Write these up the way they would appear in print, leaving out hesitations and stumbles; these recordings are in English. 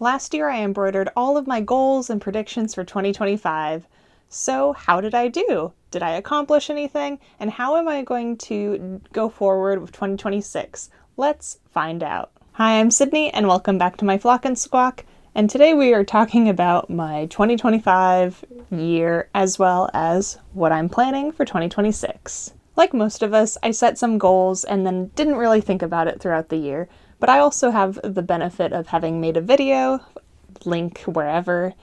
Last year I embroidered all of my goals and predictions for 2025. So how did I do? Did I accomplish anything? And how am I going to go forward with 2026? Let's find out. Hi, I'm Sydney and welcome back to my Flock and Squawk. And today we are talking about my 2025 year as well as what I'm planning for 2026. Like most of us, I set some goals and then didn't really think about it throughout the year. But I also have the benefit of having made a video, link wherever,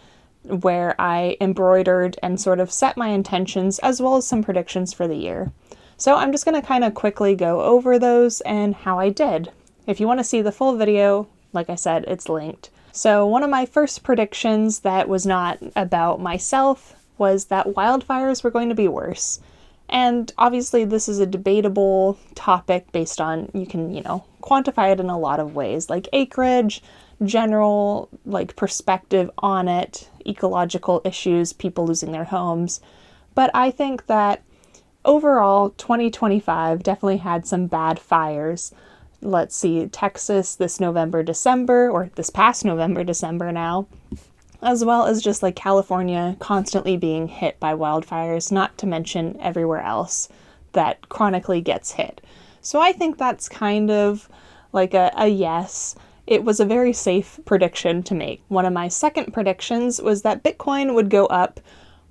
where I embroidered and sort of set my intentions as well as some predictions for the year. So I'm just going to kind of quickly go over those and how I did. If you want to see the full video, like I said, it's linked. So one of my first predictions that was not about myself was that wildfires were going to be worse. And obviously this is a debatable topic based on, you can, quantify it in a lot of ways, like acreage, general, perspective on it, ecological issues, people losing their homes. But I think that overall, 2025 definitely had some bad fires. Let's see, Texas this November, December, or this past November, December now, as well as just California constantly being hit by wildfires, not to mention everywhere else that chronically gets hit. So I think that's kind of a yes. It was a very safe prediction to make. One of my second predictions was that Bitcoin would go up,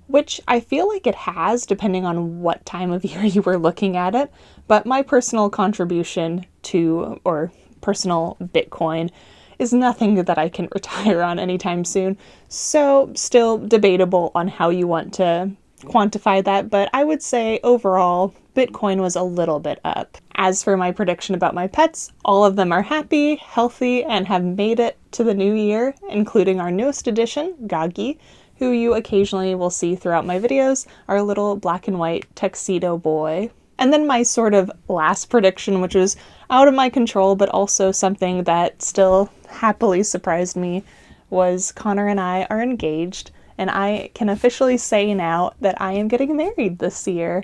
which I feel like it has, depending on what time of year you were looking at it. But my personal contribution to, or personal Bitcoin, is nothing that I can retire on anytime soon. So still debatable on how you want to quantify that, but I would say overall, Bitcoin was a little bit up. As for my prediction about my pets, all of them are happy, healthy, and have made it to the new year, including our newest addition, Gagi, who you occasionally will see throughout my videos, our little black and white tuxedo boy. And then my sort of last prediction, which was out of my control, but also something that still happily surprised me, was Connor and I are engaged, and I can officially say now that I am getting married this year.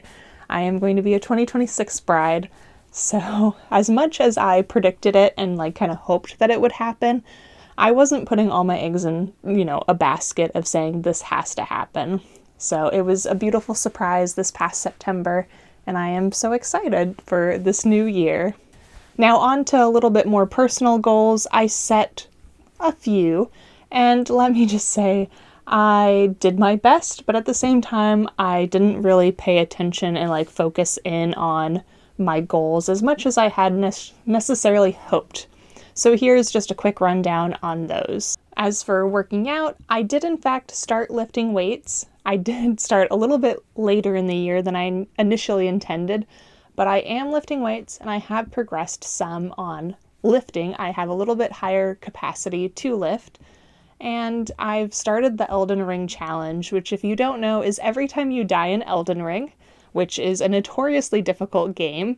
I am going to be a 2026 bride. So as much as I predicted it and kind of hoped that it would happen, I wasn't putting all my eggs in, a basket of saying this has to happen. So it was a beautiful surprise this past September, and I am so excited for this new year. Now on to a little bit more personal goals. I set a few, and let me just say, I did my best, but at the same time, I didn't really pay attention and focus in on my goals as much as I had necessarily hoped. So here's just a quick rundown on those. As for working out, I did in fact start lifting weights. I did start a little bit later in the year than I initially intended, but I am lifting weights and I have progressed some on lifting. I have a little bit higher capacity to lift, and I've started the Elden Ring challenge, which if you don't know is every time you die in Elden Ring, which is a notoriously difficult game,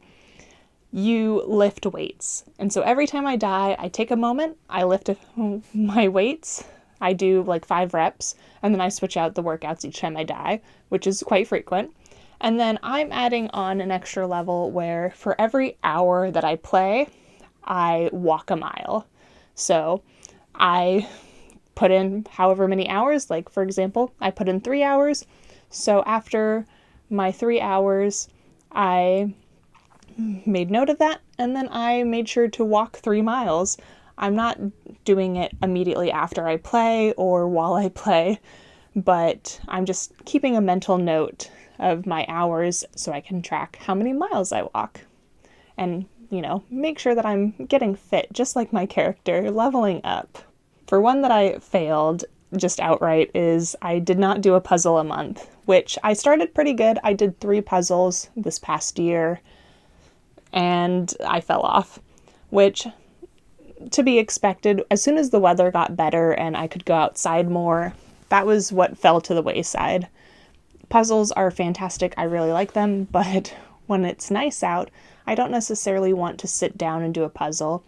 you lift weights. And so every time I die, I take a moment, I lift my weights, I do 5 reps, and then I switch out the workouts each time I die, which is quite frequent. And then I'm adding on an extra level where for every hour that I play, I walk a mile. So I put in however many hours, for example, I put in 3 hours. So after my 3 hours, I made note of that, and then I made sure to walk 3 miles. I'm not doing it immediately after I play or while I play, but I'm just keeping a mental note of my hours so I can track how many miles I walk. And, make sure that I'm getting fit, just like my character, leveling up. For one that I failed just outright is I did not do a puzzle a month, which I started pretty good. I did 3 puzzles this past year, and I fell off, which to be expected. As soon as the weather got better and I could go outside more, that was what fell to the wayside. Puzzles are fantastic. I really like them, but when it's nice out, I don't necessarily want to sit down and do a puzzle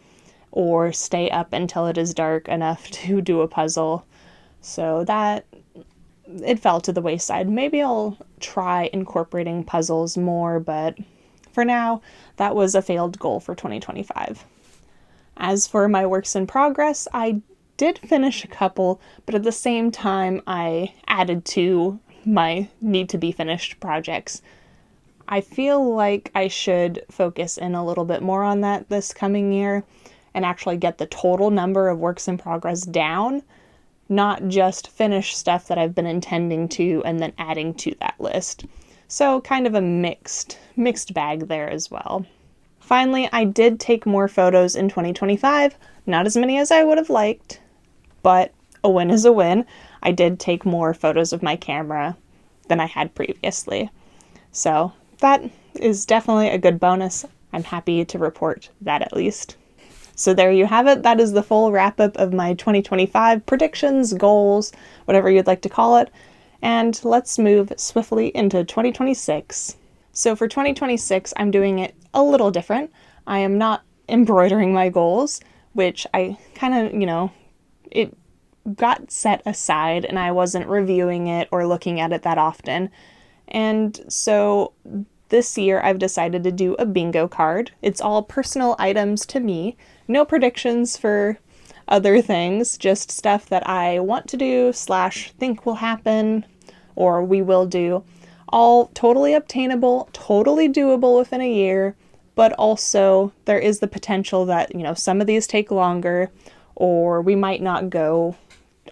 or stay up until it is dark enough to do a puzzle. So that, it fell to the wayside. Maybe I'll try incorporating puzzles more, but for now, that was a failed goal for 2025. As for my works in progress, I did finish a couple, but at the same time I added to my need to be finished projects. I feel like I should focus in a little bit more on that this coming year and actually get the total number of works in progress down, not just finish stuff that I've been intending to and then adding to that list. So kind of a mixed bag there as well. Finally, I did take more photos in 2025, not as many as I would have liked, but a win is a win. I did take more photos of my camera than I had previously. So that is definitely a good bonus. I'm happy to report that at least. So there you have it. That is the full wrap up of my 2025 predictions, goals, whatever you'd like to call it. And let's move swiftly into 2026. So for 2026, I'm doing it a little different. I am not embroidering my goals, which I kind of, it got set aside and I wasn't reviewing it or looking at it that often. And so this year I've decided to do a bingo card. It's all personal items to me. No predictions for other things, just stuff that I want to do / think will happen or we will do. All totally obtainable, totally doable within a year, but also there is the potential that, some of these take longer or we might not go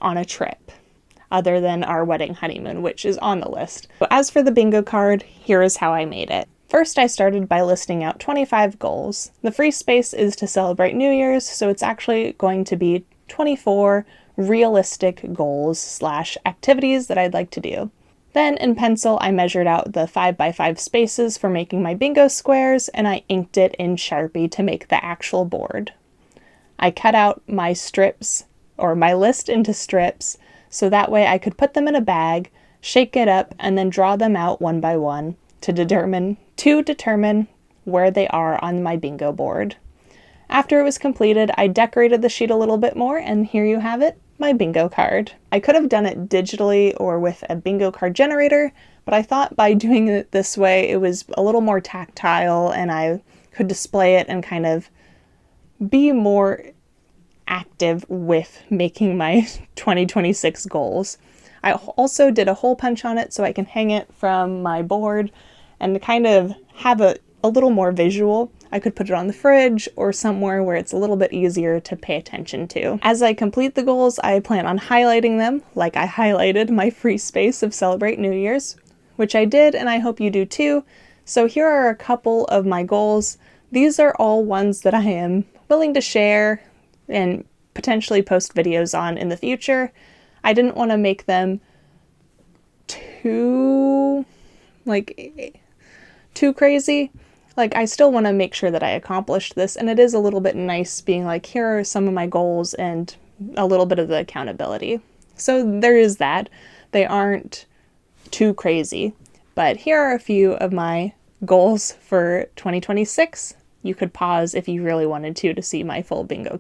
on a trip other than our wedding honeymoon, which is on the list. So as for the bingo card, here is how I made it. First, I started by listing out 25 goals. The free space is to celebrate New Year's, so it's actually going to be 24 realistic goals / activities that I'd like to do. Then in pencil, I measured out the 5x5 spaces for making my bingo squares, and I inked it in Sharpie to make the actual board. I cut out my strips, or my list into strips, so that way I could put them in a bag, shake it up, and then draw them out one by one to determine where they are on my bingo board. After it was completed, I decorated the sheet a little bit more, and here you have it, my bingo card. I could have done it digitally or with a bingo card generator, but I thought by doing it this way, it was a little more tactile and I could display it and kind of be more active with making my 2026 goals. I also did a hole punch on it so I can hang it from my board and kind of have a little more visual. I could put it on the fridge or somewhere where it's a little bit easier to pay attention to. As I complete the goals, I plan on highlighting them, like I highlighted my free space of Celebrate New Year's, which I did, and I hope you do too. So here are a couple of my goals. These are all ones that I am willing to share and potentially post videos on in the future. I didn't want to make them too crazy. I still want to make sure that I accomplished this, and it is a little bit nice being like, here are some of my goals and a little bit of the accountability. So there is that. They aren't too crazy, but here are a few of my goals for 2026. You could pause if you really wanted to see my full bingo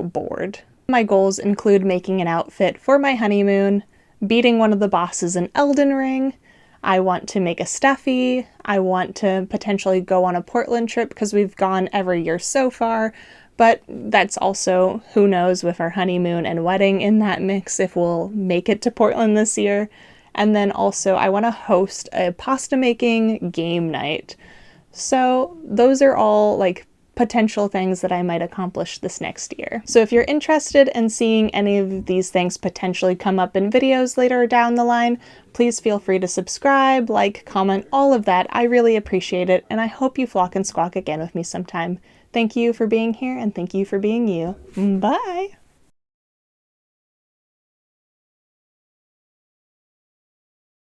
board. My goals include making an outfit for my honeymoon, beating one of the bosses in Elden Ring. I want to make a stuffy. I want to potentially go on a Portland trip because we've gone every year so far, but that's also, who knows, with our honeymoon and wedding in that mix if we'll make it to Portland this year. And then also I want to host a pasta making game night. So those are all potential things that I might accomplish this next year. So if you're interested in seeing any of these things potentially come up in videos later down the line, please feel free to subscribe, comment, all of that. I really appreciate it, and I hope you flock and squawk again with me sometime. Thank you for being here, and thank you for being you. Bye!